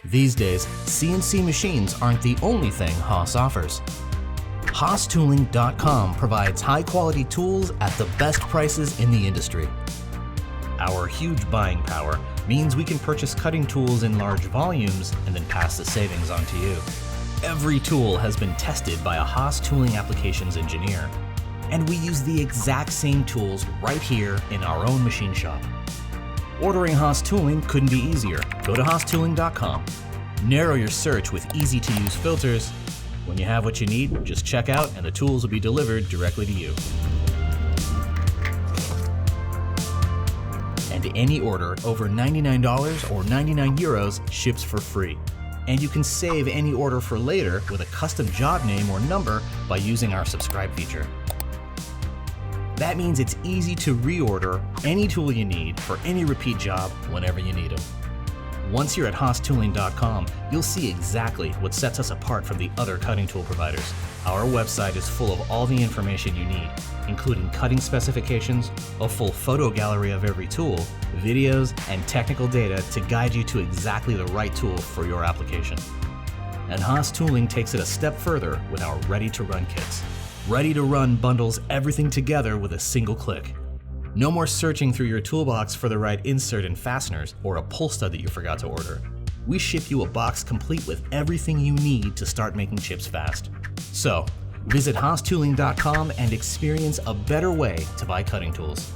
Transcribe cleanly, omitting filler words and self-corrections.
These days, CNC machines aren't the only thing Haas offers. HaasTooling.com provides high-quality tools at the best prices in the industry. Our huge buying power means we can purchase cutting tools in large volumes and then pass the savings on to you. Every tool has been tested by a Haas Tooling applications engineer, and we use the exact same tools right here in our own machine shop. Ordering Haas Tooling couldn't be easier. Go to HaasTooling.com. Narrow your search with easy-to-use filters. When you have what you need, just check out and the tools will be delivered directly to you. And any order over $99 or €99 ships for free. And you can save any order for later with a custom job name or number by using our subscribe feature. That means it's easy to reorder any tool you need for any repeat job whenever you need them. Once you're at HaasTooling.com, you'll see exactly what sets us apart from the other cutting tool providers. Our website is full of all the information you need, including cutting specifications, a full photo gallery of every tool, videos, and technical data to guide you to exactly the right tool for your application. And Haas Tooling takes it a step further with our Ready to Run kits. Ready to Run bundles everything together with a single click. No more searching through your toolbox for the right insert and fasteners or a pull stud that you forgot to order. We ship you a box complete with everything you need to start making chips fast. So, visit HaasTooling.com and experience a better way to buy cutting tools.